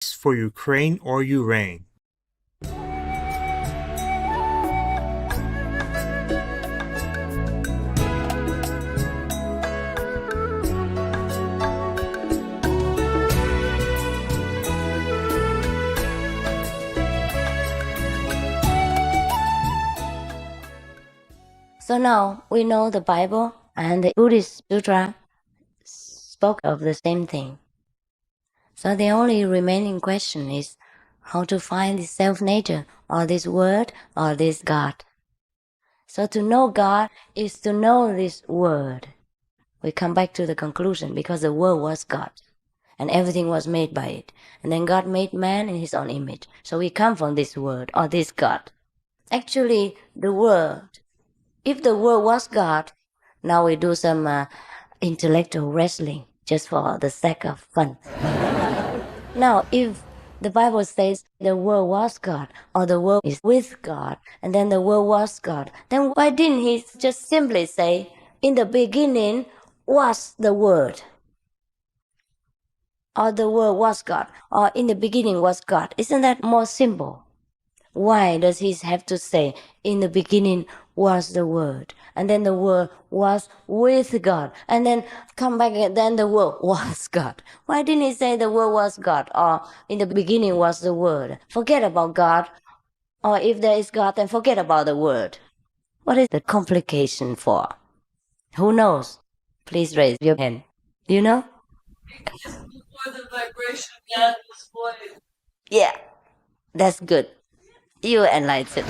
for Ukraine or Ukraine. So now we know the Bible and the Buddhist Sutra spoke of the same thing. So the only remaining question is how to find this self-nature or this word or this God. So to know God is to know this word. We come back to the conclusion because the word was God and everything was made by it. And then God made man in his own image. So we come from this word or this God. Actually, the word, if the word was God, now we do some intellectual wrestling just for the sake of fun. Now, if the Bible says the word was God or the word is with God and then the word was God, then why didn't he just simply say, in the beginning was the word? Or the word was God, or in the beginning was God. Isn't that more simple? Why does he have to say, in the beginning was the word, and then the word was with God, and then come back and then the word was God? Why didn't he say the word was God, or in the beginning was the word? Forget about God, or if there is God, then forget about the word. What is the complication for? Who knows? Please raise your hand. Do you know? Before the vibration God was void. Yeah, that's good. You enlightened.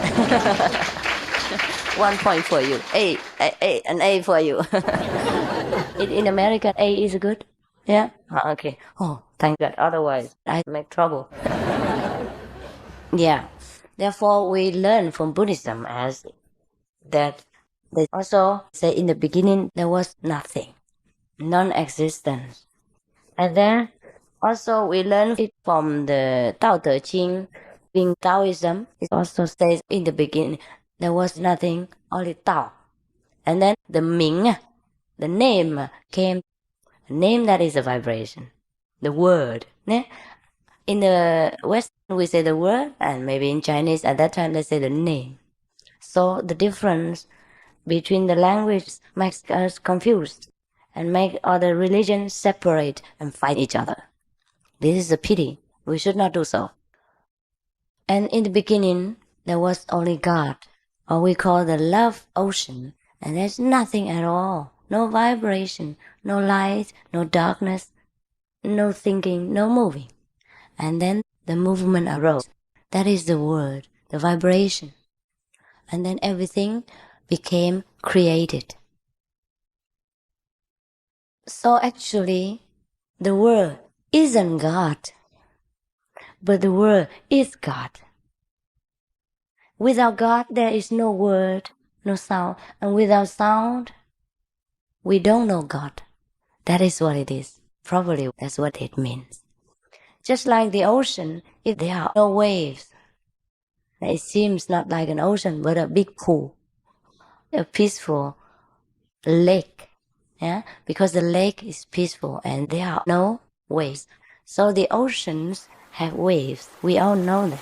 1 point for you. An A for you. In America, A is good. Yeah. Okay. Oh, thank God. Otherwise, I make trouble. Yeah. Therefore, we learn from Buddhism as that they also say in the beginning there was nothing, non-existence, and then also we learn it from the Tao Te Ching. In Taoism, it also says in the beginning there was nothing, only Tao. And then the Ming, the name came. A name that is a vibration. The word. In the West, we say the word, and maybe in Chinese at that time they say the name. So the difference between the language makes us confused and make other religions separate and fight each other. This is a pity. We should not do so. And in the beginning, there was only God, or we call the love ocean, and there's nothing at all. No vibration, no light, no darkness, no thinking, no moving. And then the movement arose. That is the word, the vibration. And then everything became created. So actually, the word isn't God, but the word is God. Without God, there is no word, no sound. And without sound, we don't know God. That is what it is. Probably that's what it means. Just like the ocean, if there are no waves, it seems not like an ocean, but a big pool, a peaceful lake. Yeah, because the lake is peaceful and there are no waves. So the oceans have waves. We all know that.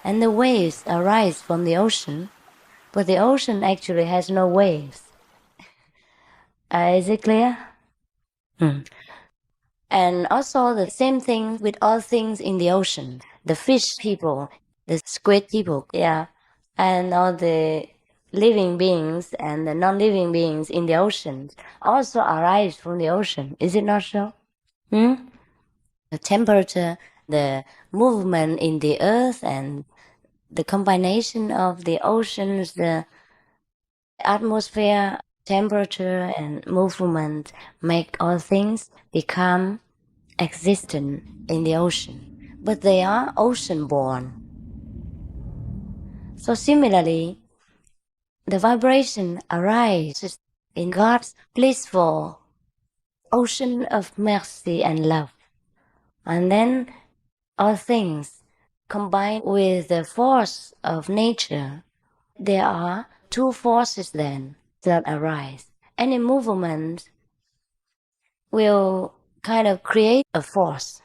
And the waves arise from the ocean, but the ocean actually has no waves. Is it clear? And also the same thing with all things in the ocean. The fish people, the squid people, yeah, and all the living beings and the non-living beings in the ocean also arise from the ocean. Is it not so? The temperature, the movement in the earth, and the combination of the oceans, the atmosphere, temperature, and movement make all things become existent in the ocean. But they are ocean-born. So similarly, the vibration arises in God's blissful ocean of mercy and love. And then all things combined with the force of nature. There are two forces then that arise. Any movement will kind of create a force.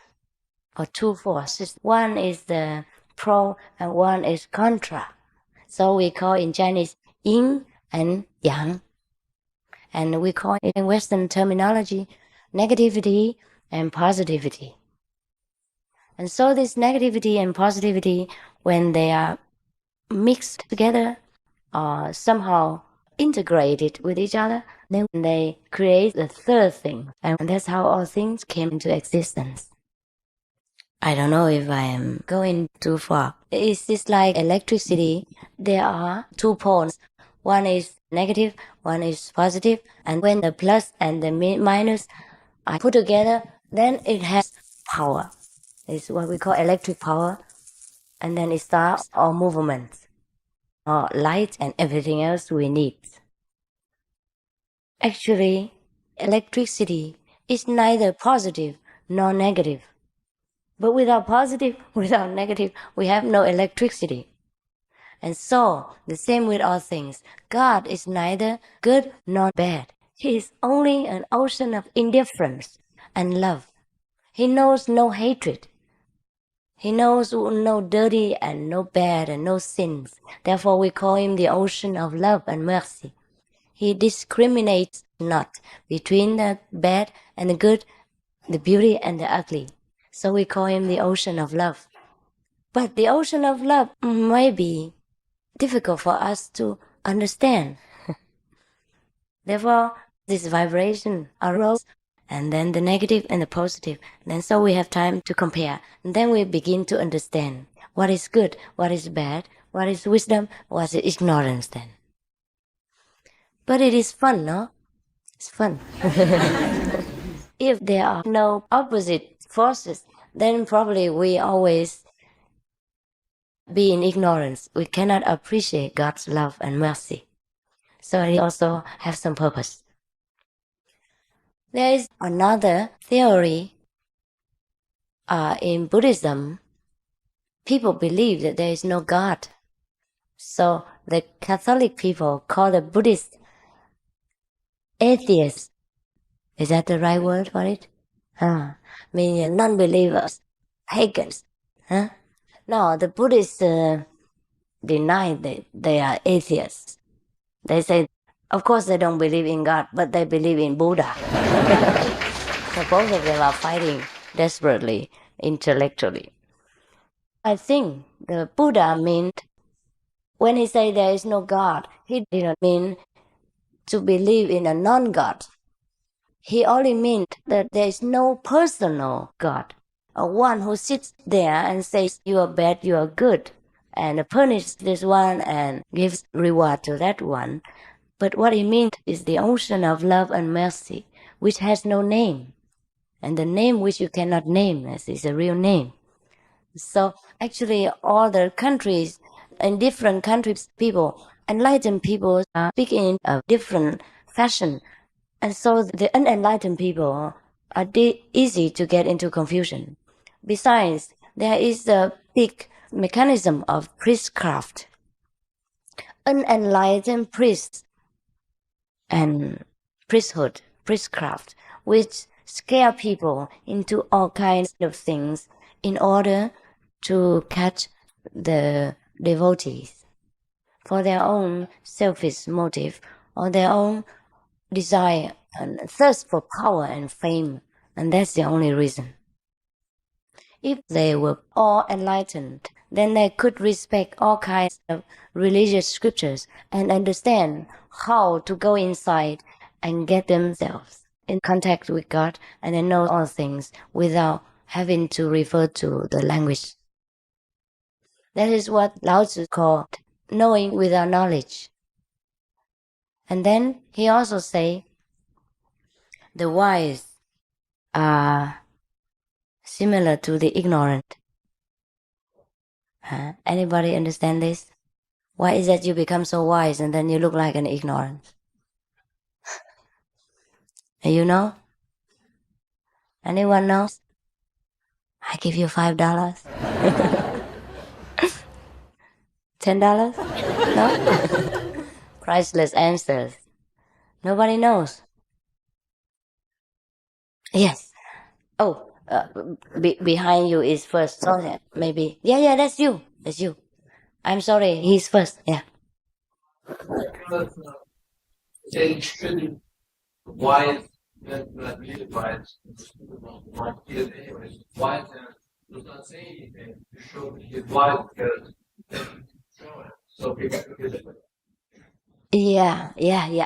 or two forces. One is the pro and one is contra. So we call in Chinese yin and yang. And we call it in Western terminology negativity and positivity. And so this negativity and positivity, when they are mixed together or somehow integrated with each other, then they create the third thing. And that's how all things came into existence. I don't know if I am going too far. It's just like electricity. There are two poles. One is negative, one is positive. And when the plus and the minus are put together, then it has power. It's what we call electric power. And then it starts all movements, or light and everything else we need. Actually, electricity is neither positive nor negative. But without positive, without negative, we have no electricity. And so, the same with all things. God is neither good nor bad. He is only an ocean of indifference and love. He knows no hatred. He knows no dirty and no bad and no sins. Therefore, we call him the ocean of love and mercy. He discriminates not between the bad and the good, the beauty and the ugly. So we call him the ocean of love. But the ocean of love may be difficult for us to understand. Therefore, this vibration arose, and then the negative and the positive. Then so we have time to compare. And then we begin to understand what is good, what is bad, what is wisdom, what is ignorance then. But it is fun, no? It's fun. If there are no opposite forces, then probably we always be in ignorance. We cannot appreciate God's love and mercy. So it also has some purpose. There is another theory in Buddhism. People believe that there is no God. So the Catholic people call the Buddhists atheists. Is that the right word for it? Meaning non-believers, pagans. Huh? No, the Buddhists deny that they are atheists. They say, of course they don't believe in God, but they believe in Buddha. So both of them are fighting desperately, intellectually. I think the Buddha meant, when he said there is no God, he didn't mean to believe in a non-God. He only meant that there is no personal God, a one who sits there and says, you are bad, you are good, and punishes this one and gives reward to that one. But what he meant is the ocean of love and mercy, which has no name. And the name which you cannot name is a real name. So actually all the countries, in different countries, people, enlightened people are speaking in a different fashion. And so the unenlightened people are easy to get into confusion. Besides, there is a big mechanism of priestcraft. Unenlightened priests and priestcraft, which scare people into all kinds of things in order to catch the devotees for their own selfish motive or their own desire and thirst for power and fame, and that's the only reason. If they were all enlightened, then they could respect all kinds of religious scriptures and understand how to go inside and get themselves in contact with God and then know all things without having to refer to the language. That is what Lao Tzu called knowing without knowledge. And then he also say, the wise are similar to the ignorant. Anybody understand this? Why is that you become so wise and then you look like an ignorant? You know? Anyone knows? I give you $5. $10? No? Priceless answers. Nobody knows. Yes. Oh, behind you is first. So maybe, yeah, that's you. That's you. I'm sorry, he's first. Yeah. Because they shouldn't why that really why why does not say anything to show his why because so people forget it. Yeah.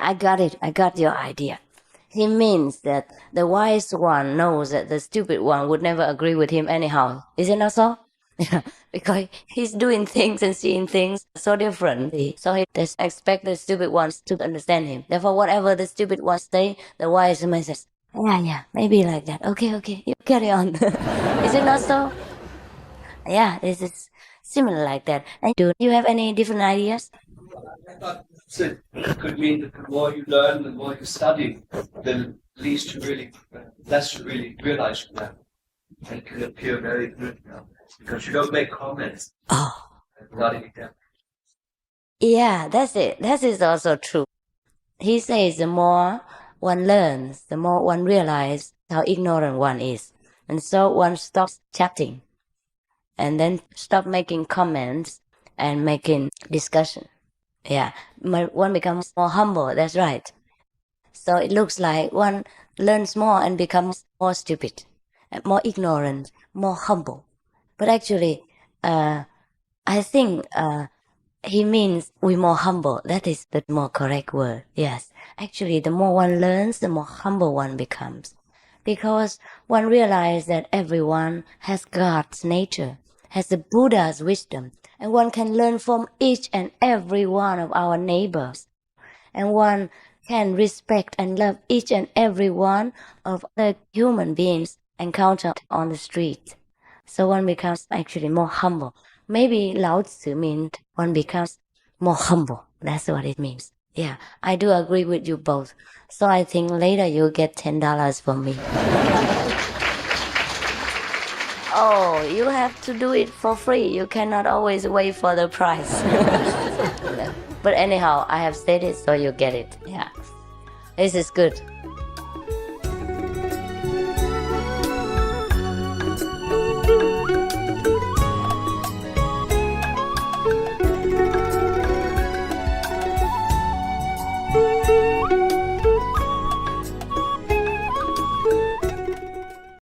I got it. I got your idea. He means that the wise one knows that the stupid one would never agree with him anyhow. Is it not so? Yeah, because he's doing things and seeing things so differently. So he does expect the stupid ones to understand him. Therefore, whatever the stupid ones say, the wise man says, yeah, maybe like that. Okay, you carry on. Is it not so? Yeah, this is similar like that. And do you have any different ideas? I thought it could mean that the more you learn, the more you study, the least you really, less you really realize from that. And it can appear very good now because you don't make comments Oh, without any depth. yeah, that's it. That is also true. He says the more one learns, the more one realizes how ignorant one is. And so one stops chatting and then stop making comments and making discussion. Yeah, one becomes more humble. That's right. So it looks like one learns more and becomes more stupid, and more ignorant, more humble. But actually, I think he means we more humble. That is the more correct word. Yes. Actually, the more one learns, the more humble one becomes. Because one realizes that everyone has God's nature, has the Buddha's wisdom, and one can learn from each and every one of our neighbors. And one can respect and love each and every one of the human beings encountered on the street. So one becomes actually more humble. Maybe Lao Tzu means one becomes more humble. That's what it means. Yeah, I do agree with you both. So I think later you'll get $10 from me. Oh, you have to do it for free. You cannot always wait for the prize. But anyhow, I have said it, so you get it. Yeah, this is good.